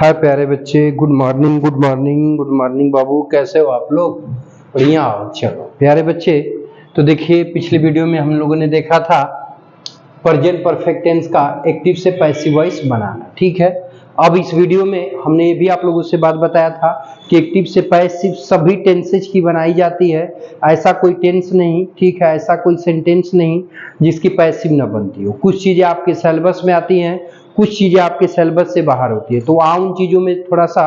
हाय प्यारे बच्चे, good morning good morning good morning बाबू, कैसे हो आप लोग? बढ़िया हो? चलो प्यारे बच्चे, तो देखिए पिछले वीडियो में हम लोगों ने देखा था प्रेजेंट परफेक्ट टेंस का एक्टिव से पैसिव वॉइस बनाना। ठीक है, अब इस वीडियो में हमने ये भी आप लोगों से बात बताया था कि एक्टिव से पैसिव सभी टेंसेज की बनाई जाती है, ऐसा कोई टेंस नहीं, ठीक है, ऐसा कोई सेंटेंस नहीं जिसकी पैसिव न बनती हो। कुछ चीजें आपके सिलेबस में आती हैं, कुछ चीजें आपके सिलेबस से बाहर होती है, तो उन चीजों में थोड़ा सा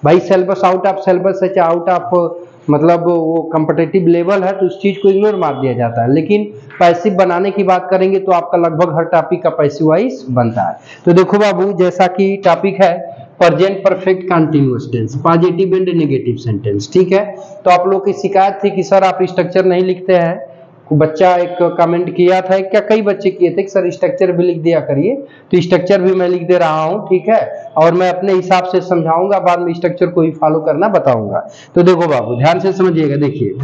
भाई सिलेबस आउट ऑफ सिलेबस है, चाहे आउट ऑफ मतलब वो कॉम्पिटिटिव लेवल है, तो उस चीज को इग्नोर मार दिया जाता है। लेकिन पैसिव बनाने की बात करेंगे तो आपका लगभग हर टॉपिक का पैसिव वॉइस बनता है। तो देखो बाबू, जैसा कि टॉपिक है present perfect continuous tense, positive and negative sentence. ठीक है, तो आप लोग की शिकायत थी कि सर आप स्ट्रक्चर नहीं लिखते हैं। बच्चा एक कमेंट किया था, क्या कई बच्चे किए थे कि सर स्ट्रक्चर भी लिख दिया करिए, तो स्ट्रक्चर भी मैं लिख दे रहा हूं। ठीक है, और मैं अपने हिसाब से समझाऊंगा, बाद में स्ट्रक्चर को ही फॉलो करना बताऊंगा। तो देखो बाबू ध्यान से समझिएगा, देखिए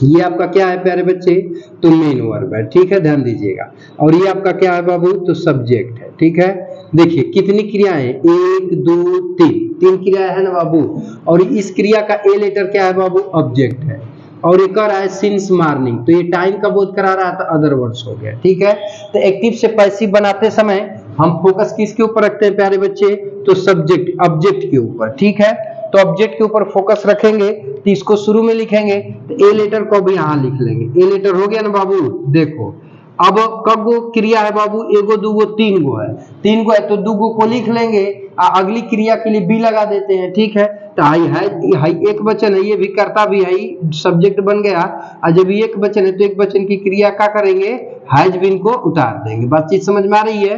ये आपका क्या है प्यारे बच्चे, तो मेन वर्ब है। ठीक है, ध्यान दीजिएगा। और ये आपका क्या है बाबू, तो सब्जेक्ट है। ठीक है, देखिए कितनी क्रियाएं, 1 2 3 क्रियाएं है ना बाबू। और इस क्रिया का ए लेटर क्या है बाबू, ऑब्जेक्ट है। और एक और है सिंस मॉर्निंग, तो ये टाइम का बोध करा रहा था, अदर वर्ड्स हो गया। ठीक है, तो एक्टिव से पैसिव बनाते समय हम फोकस किसके ऊपर रखते हैं प्यारे बच्चे, तो सब्जेक्ट ऑब्जेक्ट के ऊपर। ठीक है, तो ऑब्जेक्ट के ऊपर फोकस रखेंगे, तो इसको शुरू में लिखेंगे, तो ए लेटर को भी यहां लिख लेंगे। ए लेटर हो गया ना बाबू। देखो अब कब गो क्रिया है बाबू, एगो दूगो तीन गो है, तीन गो है तो दूगो को लिख लेंगे, अगली क्रिया के लिए बी लगा देते हैं। ठीक है, तो हाई एक वचन है, ये भी कर्ता भी है, सब्जेक्ट बन गया। और जब एक वचन है तो एक वचन की क्रिया क्या करेंगे, हैज बीन को उतार देंगे। बातचीत समझ में आ रही है?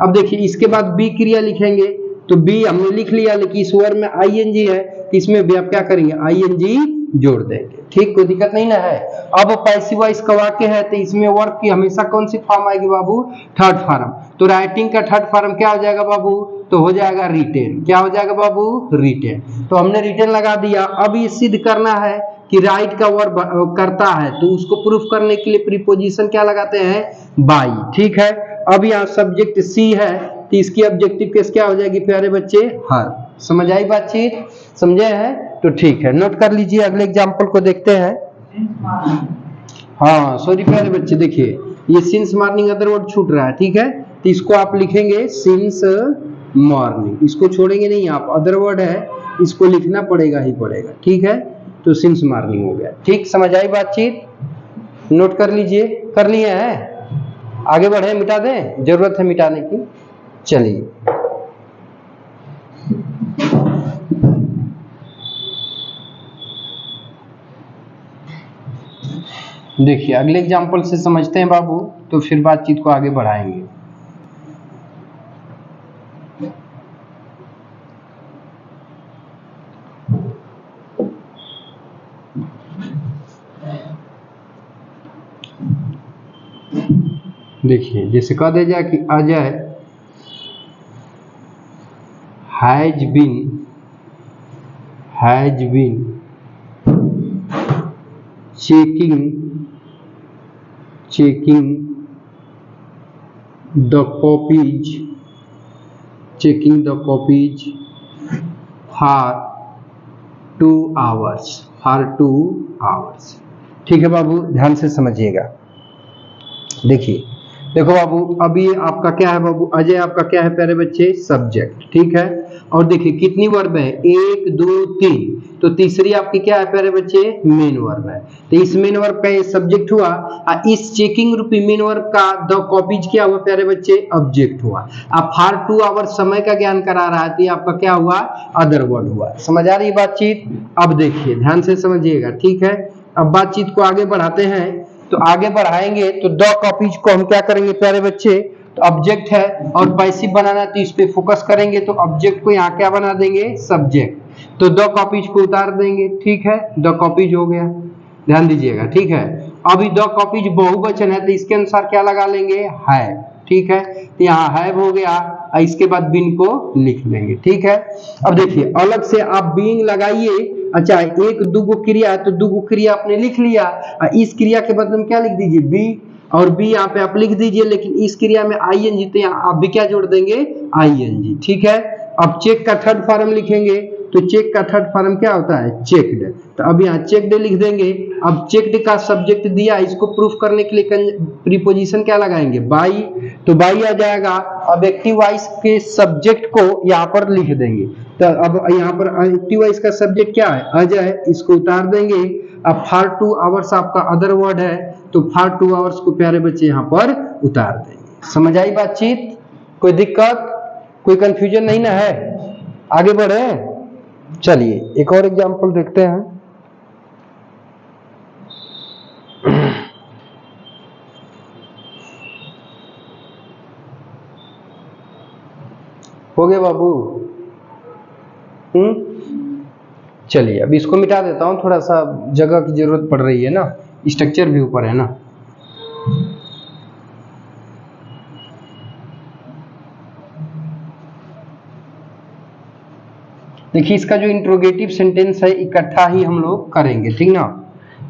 अब देखिए इसके बाद बी क्रिया लिखेंगे, तो बी हमने लिख लिया, लेकिन इस वर्ब में आईएनजी है, तो इसमें भी आप क्या करेंगे, आईएनजी जोड़ देंगे। ठीक, कोई दिक्कत नहीं ना है। अब पैसिव वॉइस का वाक्य है, तो इसमें वर्ब की हमेशा कौन सी फॉर्म आएगी बाबू, थर्ड फॉर्म। तो राइटिंग का थर्ड फॉर्म क्या हो जाएगा बाबू, तो हो जाएगा रिटेन। क्या हो जाएगा बाबू, रिटेन। तो हमने रिटेन लगा दिया। अब ये सिद्ध करना है कि राइट का वर्ब करता है, तो उसको प्रूफ करने के लिए प्रीपोजिशन क्या लगाते हैं, बाई। ठीक है, अब यहाँ सब्जेक्ट सी है, तो इसकी ऑब्जेक्टिव केस क्या हो जाएगी प्यारे बच्चे, हर। समझ आई बातचीत, समझे हैं? तो ठीक है, नोट कर लीजिए, अगले एग्जांपल को देखते हैं। हाँ सॉरी प्यारे बच्चे, देखिए ये सिंस मॉर्निंग अदर वर्ड छूट रहा है। ठीक है, तो इसको आप लिखेंगे सिंस मॉर्निंग, इसको छोड़ेंगे नहीं आप, अदर वर्ड है, इसको लिखना पड़ेगा ही पड़ेगा। ठीक है, तो सिंस मॉर्निंग हो गया। ठीक, समझ आई बातचीत, नोट कर लीजिए। कर लिए हैं, आगे बढ़े, मिटा दें, जरूरत है मिटाने की। चलिए देखिए अगले एग्जांपल से समझते हैं बाबू, तो फिर बातचीत को आगे बढ़ाएंगे। देखिए जैसे कह दे जाए कि Ajay has been checking the copies for 2 hours। ठीक है बाबू, ध्यान से समझिएगा। देखिए देखो बाबू, अभी आपका क्या है बाबू, अजय आपका क्या है प्यारे बच्चे, सब्जेक्ट। ठीक है, और देखिए कितनी वर्ब है, 1 2 3, तो तीसरी आपकी क्या है प्यारे बच्चे, मेन वर्ब है। तो इस मेन वर्ब का ये सब्जेक्ट हुआ, इस चेकिंग रूपी मेन वर्ब का द कॉपीज क्या हुआ प्यारे बच्चे, ऑब्जेक्ट हुआ। अब फॉर 2 आवर्स समय का ज्ञान करा रहा है, तो आपका क्या हुआ, अदर वर्ड हुआ। समझ आ रही बातचीत? अब देखिए ध्यान से समझिएगा। ठीक है, अब बातचीत को आगे बढ़ाते हैं, तो आगे बढ़ाएंगे तो द कॉपीज को हम क्या करेंगे प्यारे बच्चे, तो ऑब्जेक्ट है और पैसिव बनाना है, तो इस पे फोकस करेंगे, तो ऑब्जेक्ट को यहाँ क्या बना देंगे, सब्जेक्ट। तो द कॉपीज को उतार देंगे। ठीक है, द कॉपीज हो गया, ध्यान दीजिएगा। ठीक है, अभी द कॉपीज बहुवचन है, तो इसके अनुसार क्या लगा लेंगे, है। ठीक है, तो यहाँ हैव हो गया, इसके बाद बीन को लिख लेंगे। ठीक है, अब देखिए अलग से आप बीइंग लगाइए। अच्छा, एक दूगो क्रिया है, तो दूगो क्रिया आपने लिख लिया, इस क्रिया के बदले में क्या लिख दीजिए, बी, और बी यहाँ पे आप लिख दीजिए, लेकिन इस क्रिया में आईएनजी, तो यहाँ आप भी क्या जोड़ देंगे, आईएनजी। ठीक है, अब चेक का थर्ड फॉर्म लिखेंगे तो चेक का थर्ड फॉर्म क्या होता है, चेक्ड। तो अब यहाँ चेक्ड लिख देंगे। अब चेक्ड का सब्जेक्ट दिया, इसको प्रूफ करने के लिए प्रीपोजिशन क्या लगाएंगे, बाई। तो बाई आ जाएगा। अब एक्टिव वॉइस के सब्जेक्ट को यहाँ पर लिख देंगे। तो अब यहाँ पर एक्टिव वॉइस का सब्जेक्ट क्या है, अजय, इसको उतार देंगे। अब फॉर 2 आवर्स आपका अदर वर्ड है, तो फॉर 2 आवर्स को प्यारे बच्चे यहाँ पर उतार देंगे। समझ आई बातचीत, कोई दिक्कत, कोई कंफ्यूजन नहीं ना है? आगे बढ़े, चलिए एक और एग्जांपल देखते हैं। हो गया बाबू? चलिए अब इसको मिटा देता हूं, थोड़ा सा जगह की जरूरत पड़ रही है ना, स्ट्रक्चर भी ऊपर है ना। देखिए इसका जो इंट्रोगेटिव सेंटेंस है इकट्ठा ही हम लोग करेंगे, ठीक ना।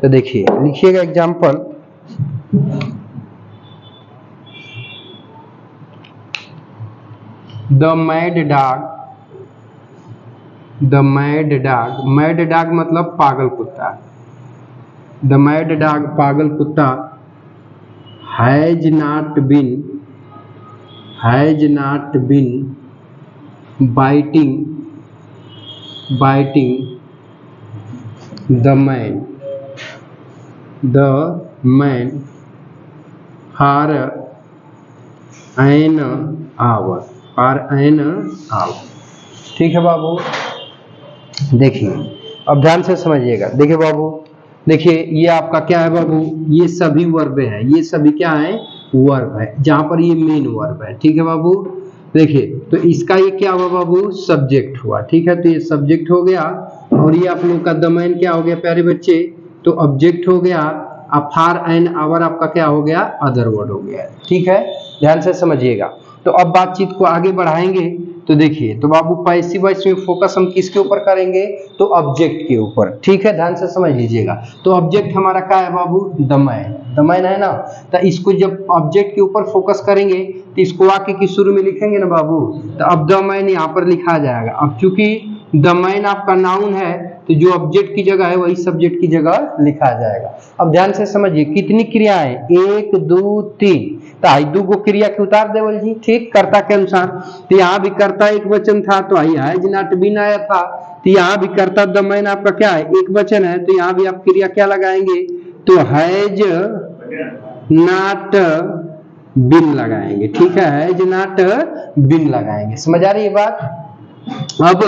तो देखिए लिखिएगा example, the mad dog, the mad dog, mad dog मतलब पागल कुत्ता, द मैड डॉग पागल कुत्ता, has not been biting the man for an hour, ठीक है बाबू। देखिए अब ध्यान से समझिएगा। देखिए बाबू, देखिए ये आपका क्या है बाबू, ये सभी वर्ब है, ये सभी क्या है, वर्ब है, जहां पर ये मेन वर्ब है, ठीक है बाबू। देखिए तो इसका ये क्या हुआ बाबू, सब्जेक्ट हुआ, ठीक है। तो ये सब्जेक्ट हो गया और ये आप लोग का द मैन क्या हो गया प्यारे बच्चे, तो ऑब्जेक्ट हो गया। अब फॉर एन आवर आपका क्या हो गया, अदर वर्ड हो गया, ठीक है। ध्यान से समझिएगा। तो अब बातचीत को आगे बढ़ाएंगे। तो देखिए तो बाबू पैसिव वॉइस में फोकस हम किसके ऊपर करेंगे, तो ऑब्जेक्ट के ऊपर, ठीक है। ध्यान से समझ लीजिएगा। तो ऑब्जेक्ट हमारा क्या है बाबू, द मैन है ना। तो इसको जब ऑब्जेक्ट के ऊपर फोकस करेंगे तो इसको वाक्य की शुरू में लिखेंगे ना बाबू। तो अब द मैन यहाँ पर लिखा जाएगा। अब चूंकि द मैन आपका नाउन है तो जो ऑब्जेक्ट की जगह है वही सब्जेक्ट की जगह लिखा जाएगा। अब ध्यान से समझिए कितनी क्रियाएं, 1 2 3, तो आई 2 को क्रिया के उतार देवल जी, ठीक, कर्ता के अनुसार। तो यहाँ भी कर्ता एक वचन था तो आई हैज नॉट बीन आया था। तो यहाँ भी कर्ता द मैन आपका क्या है, एक वचन है, तो यहाँ भी आप क्रिया क्या लगाएंगे, तो हैज नॉट बीन लगाएंगे, ठीक है, हैज नॉट बीन लगाएंगे। समझ आ रही है बात। अब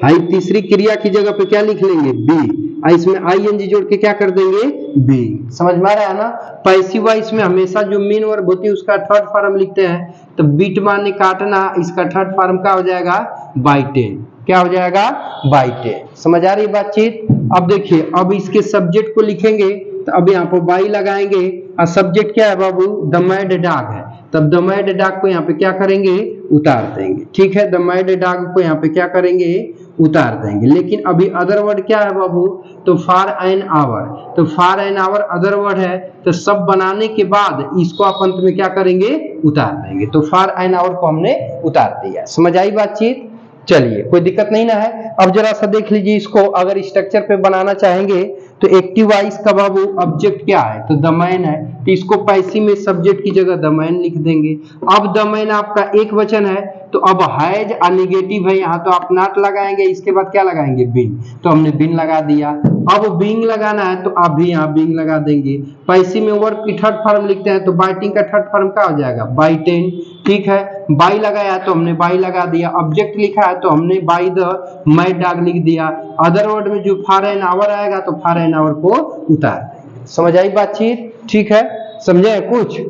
हाई तीसरी क्रिया की जगह पे क्या लिख लेंगे, बी, इसमें आईएनजी जोड़ के क्या कर देंगे, बी। समझ में आ रहा है ना। पैसिव वॉइस में हमेशा जो मेन वर्ब होती है उसका थर्ड फॉर्म लिखते हैं। तो बीट माने काटना, इसका थर्ड फॉर्म क्या हो जाएगा, बाइटेन। क्या हो जाएगा, बाइटेन। समझ आ रही बातचीत। अब देखिए अब इसके सब्जेक्ट को लिखेंगे। तो अब यहाँ पर बाई लगाएंगे और सब्जेक्ट क्या है बाबू, द मैड डॉग है। तब द मैड डॉग को यहाँ पे क्या करेंगे, उतार देंगे, ठीक है। द मैड डॉग को यहाँ पे क्या करेंगे, उतार देंगे। लेकिन अभी अदर वर्ड क्या है बाबू, तो फॉर एन आवर, तो for an hour other word है। तो सब बनाने के बाद इसको आप अंत में क्या करेंगे, उतार देंगे। तो फॉर एन आवर को हमने उतार दिया। समझ आई बातचीत। चलिए कोई दिक्कत नहीं ना है। अब जरा सा देख लीजिए इसको, अगर स्ट्रक्चर पे बनाना चाहेंगे तो एक्टिव वॉइस का बाबू ऑब्जेक्ट क्या है, तो द मैन है। तो इसको पैसिव में सब्जेक्ट की जगह द मैन लिख देंगे। अब द मैन आपका एक वचन है तो अब हैज नेगेटिव है यहाँ, तो आप नॉट लगाएंगे, इसके बाद क्या लगाएंगे, बीइंग। तो हमने बीइंग लगा दिया। अब बीइंग लगाना है तो आप भी यहाँ बीइंग लगा देंगे। पैसिव में वर्ब की थर्ड फॉर्म लिखते हैं तो बाइटिंग का थर्ड फॉर्म क्या हो जाएगा, बाइटेन, ठीक है। बाई लगाया तो हमने बाई लगा दिया। ऑब्जेक्ट लिखा है तो हमने बाई द मैड डॉग लिख दिया। अदर वर्ड में जो फॉर एन आवर आएगा तो फॉर एन आवर को उतार देंगे। समझ आई बातचीत, ठीक है। समझे कुछ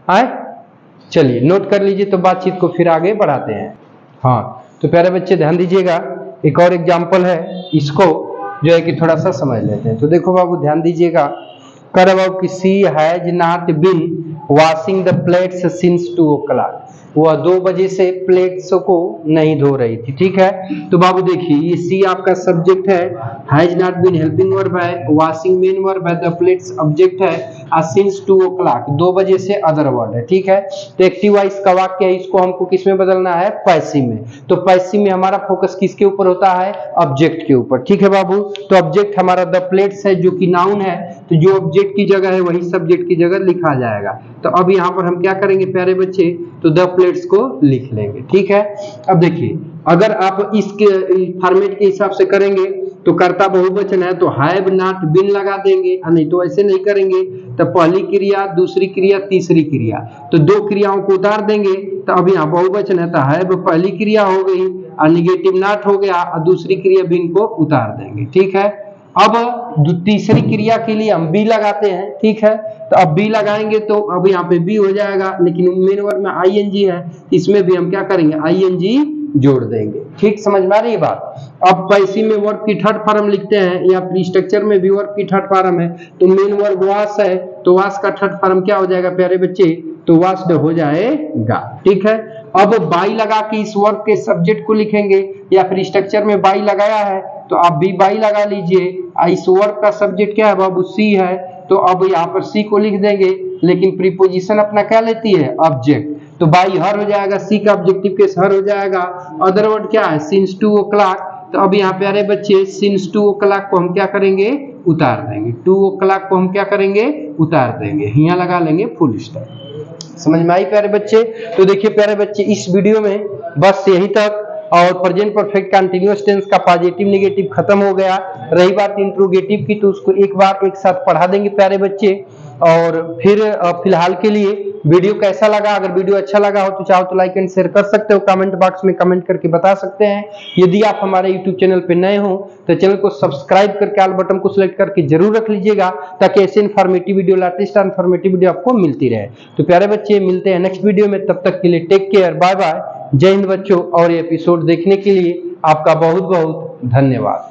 आए, चलिए नोट कर लीजिए तो बातचीत को फिर आगे बढ़ाते हैं। हाँ तो प्यारे बच्चे ध्यान दीजिएगा, एक और एग्जाम्पल है, इसको जो है कि थोड़ा सा समझ लेते हैं। तो देखो बाबू ध्यान दीजिएगा, कर बाबू कि she has not been washing the plates since 2 o'clock। वह 2 बजे से प्लेट्स को नहीं धो रही थी। ठीक है, तो बाबू देखिए ये सी आपका सब्जेक्ट है, has not been helping verb है, वाशिंग मेन वर्ब है, द प्लेट्स ऑब्जेक्ट है, सिंस 2 o'clock 2 बजे से अदर वर्ड है। ठीक है, तो एक्टिव वॉइस का वाक्य है, इसको हमको किस में बदलना है, पैसिव में। तो पैसिव में हमारा फोकस किसके ऊपर होता है, ऑब्जेक्ट के ऊपर। ठीक है बाबू, तो ऑब्जेक्ट हमारा द प्लेट्स है जो कि नाउन है, तो जो ऑब्जेक्ट की जगह है वही सब्जेक्ट की जगह लिखा जाएगा। तो अब यहाँ पर हम क्या करेंगे प्यारे बच्चे, तो द प्लेट्स को लिख लेंगे। ठीक है, अब देखिए अगर आप इसके फॉर्मेट के हिसाब से करेंगे तो कर्ता बहुवचन है तो हैव नॉट बीन लगा देंगे, नहीं तो ऐसे नहीं करेंगे। तो पहली क्रिया, दूसरी क्रिया, तीसरी क्रिया, तो 2 क्रियाओं को उतार देंगे। तो अब यहाँ बहुवचन है तो हैव पहली क्रिया हो गई और निगेटिव नॉट हो गया और दूसरी क्रिया बीन को उतार देंगे। ठीक है, अब तीसरी क्रिया के लिए हम बी लगाते हैं। ठीक है, तो अब बी लगाएंगे तो अब यहाँ पे बी हो जाएगा, लेकिन मेन वर्ब में आईएनजी है, इसमें भी हम क्या करेंगे, आईएनजी जोड़ देंगे। ठीक, समझ में आ रही बात। अब पैसिव में वर्ब की थर्ड फॉर्म लिखते हैं, या प्री स्ट्रक्चर में भी वर्ब की थर्ड फॉर्म है, तो मेन वर्ब वास है, तो वास का थर्ड फॉर्म क्या हो जाएगा प्यारे बच्चे, तो वास्ड हो जाएगा। ठीक है, अब बाई लगा के इस वर्ब के सब्जेक्ट को लिखेंगे, या फिर स्ट्रक्चर में बाई लगाया है तो आप भी बाई लगा लीजिए। इस वर्ब का सब्जेक्ट क्या है बाबू, सी है, तो अब यहाँ पर सी को लिख देंगे, लेकिन प्रीपोजिशन अपना क्या लेती है, ऑब्जेक्ट, तो बाई हर हो जाएगा, सी का ऑब्जेक्टिव केस हर हो जाएगा। अदर वर्ड क्या है, सिंस 2 o'clock, तो अब यहाँ प्यारे बच्चे सिंस 2 o'clock को हम क्या करेंगे, उतार देंगे। 2 o'clock को हम क्या करेंगे, उतार देंगे, यहाँ लगा लेंगे फुल स्टॉप। समझ में आई प्यारे बच्चे। तो देखिए प्यारे बच्चे इस वीडियो में बस यही तक, और प्रेजेंट परफेक्ट कंटीन्यूअस टेंस का पॉजिटिव नेगेटिव खत्म हो गया। रही बात इंट्रोगेटिव की, तो उसको एक बार एक साथ पढ़ा देंगे प्यारे बच्चे। और फिर फिलहाल के लिए वीडियो कैसा लगा, अगर वीडियो अच्छा लगा हो तो चाहो तो लाइक एंड शेयर कर सकते हो, कमेंट बॉक्स में कमेंट करके बता सकते हैं। यदि आप हमारे यूट्यूब चैनल पे नए हो तो चैनल को सब्सक्राइब करके ऑल बटन को सिलेक्ट करके जरूर रख लीजिएगा, ताकि ऐसे informative video, latest informative video आपको मिलती रहे। तो प्यारे बच्चे मिलते हैं नेक्स्ट वीडियो में, तब तक के लिए टेक केयर, बाय बाय, जय हिंद बच्चों। और ये एपिसोड देखने के लिए आपका बहुत बहुत धन्यवाद।